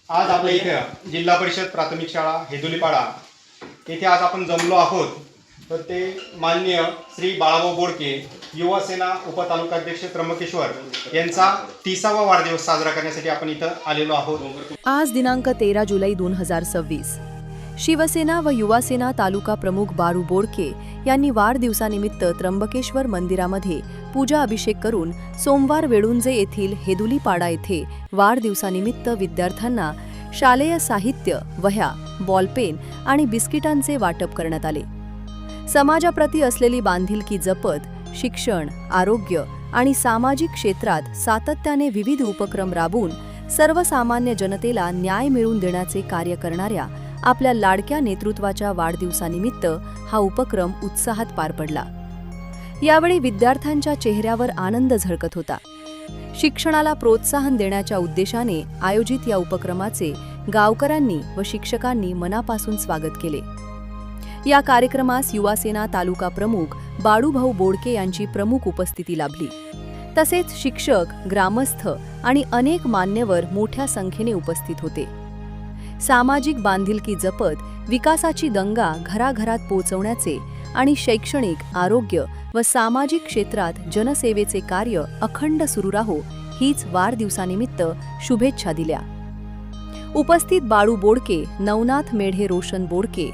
आज आपल्या इथे जिल्हा परिषद प्राथमिक शाळा हेदुलीपाडा येथे आज आपण जमलो आहोत, तर ते माननीय श्री बाळाभाऊ बोडके युवा सेना उपतालुकाध्यक्ष त्र्यंबकेश्वर यांचा 30वा वाढदिवस साजरा करण्यासाठी आपण इथं आलेलो आहोत। आज दिनांक 13 जुलै 2026 शिवसेना व युवासेना तालुका प्रमुख बारू बोडके यांनी वाढदिवसानिमित्त त्र्यंबकेश्वर मंदिरामध्ये पूजा अभिषेक करून सोमवार वेळुंजे येथील हेदुलीपाडा येथे वाढदिवसानिमित्त विद्यार्थ्यांना शालेय साहित्य, वह्या, बॉलपेन आणि बिस्किटांचे वाटप करण्यात आले। समाजाप्रती असलेली बांधिलकी जपत शिक्षण, आरोग्य आणि सामाजिक क्षेत्रात सातत्याने विविध उपक्रम राबवून सर्वसामान्य जनतेला न्याय मिळवून देण्याचे कार्य करणाऱ्या आपल्या लाडक्या नेतृत्वाच्या वाढदिवसानिमित्त हा उपक्रम उत्साहात पार पडला। यावेळी विद्यार्थ्यांच्या चेहऱ्यावर आनंद झळकत होता। शिक्षणाला प्रोत्साहन देण्याच्या उद्देशाने आयोजित या उपक्रमाचे गावकऱ्यांनी व शिक्षकांनी मनापासून स्वागत केले। या कार्यक्रमास युवासेना तालुका प्रमुख बाळूभाऊ बोडके यांची प्रमुख उपस्थिती लाभली। तसेच शिक्षक, ग्रामस्थ आणि अनेक मान्यवर मोठ्या संख्येने उपस्थित होते। सामाजिक बांधिलकी जपत विकासाची गंगा घराघरात पोहोचवण्याचे आणि शैक्षणिक, आरोग्य व सामाजिक क्षेत्रात जनसेवेचे कार्य अखंड सुरू राहो हीच वाढदिवसानिमित्त शुभेच्छा दिल्या। उपस्थित बाळू बोडके, नवनाथ मेढे, रोशन बोडके,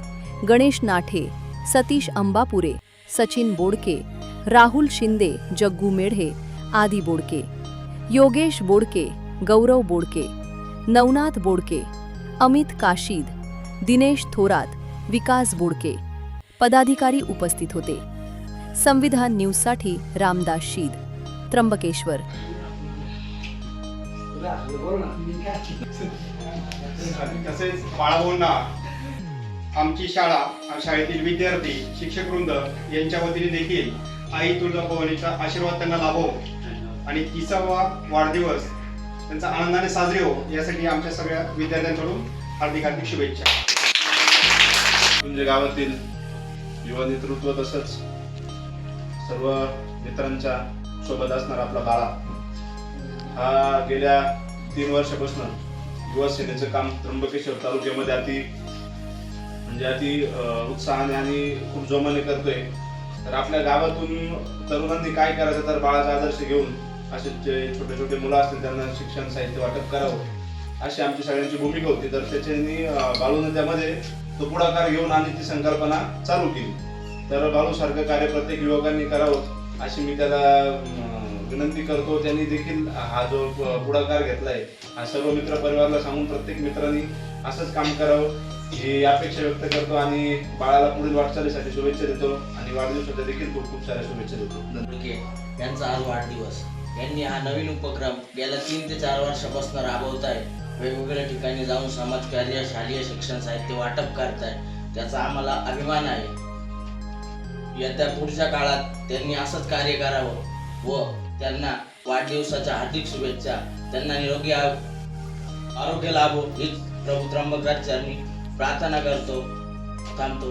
गणेश नाठे, सतीश अंबापुरे, सचिन बोडके, राहुल शिंदे, जग्गू मेढे, आदी बोडके, योगेश बोडके, गौरव बोडके, नवनाथ बोडके, अमित काशीद, दिनेश थोरात, विकास बोडके पदाधिकारी उपस्थित होते। संविधान न्यूजसाठी रामदास शीद, त्र्यंबकेश्वर। तसेच बाळाभाऊंना आमची शाळेतील विद्यार्थी, शिक्षकवृंद यांच्या वतीने देखील आई तुळजाभवानीचा आशीर्वाद त्यांना लाभो आणि 30वा वाढदिवस त्यांचा आनंदाने साजरे हो यासाठी आमच्या सगळ्या विद्यार्थ्यांकडून हार्दिक हार्दिक शुभेच्छा। म्हणजे गावातील युवा नेतृत्व तसंच सर्व मित्रांच्या सोबत असणार आपला बाळा हा गेल्या 3 वर्षापासून युवा सेनेचं काम त्र्यंबकेश्वर तालुक्यामध्ये अति उत्साहाने आणि खूप जोमाने करतोय। तर आपल्या गावातून तरुणांनी काय करायचं तर बाळाचा आदर्श घेऊन असे जे छोटे छोटे मुलं असतील त्यांना शिक्षण साहित्य वाटप करावं अशी आमची सगळ्यांची भूमिका होती। तर त्याच्यानी बाळूने त्यामध्ये तो पुढाकार घेऊन आणि ती संकल्पना चालू केली। तर बाळूसारखं कार्य प्रत्येक युवकांनी करावं अशी मी त्याला विनंती करतो। त्यांनी देखील हा जो पुढाकार घेतलाय हा सर्व मित्र परिवाराला सांगून प्रत्येक मित्रांनी असंच काम करावं ही अपेक्षा व्यक्त करतो आणि बाळाला पुढील वाटचालीसाठी शुभेच्छा देतो आणि वाढदिवसाच्या देखील खूप खूप साऱ्या शुभेच्छा देतो। यांचा आज वाढदिवस, यांनी हा नवीन उपक्रम गेल्या 3 ते 4 वर्षापासून राबवताय। वेगवेगळ्या ठिकाणी जाऊन समाजकार्य, शालेय शिक्षण साहित्य वाटप करताय, त्याचा आम्हाला अभिमान आहे। येत्या पुढच्या काळात त्यांनी असंच कार्य करावं व त्यांना वाढदिवसाच्या हार्दिक शुभेच्छा। त्यांना निरोगी आरोग्य लाभो हीच प्रभू त्र्यंबकराज चरणी प्रार्थना करतो। थांबतो।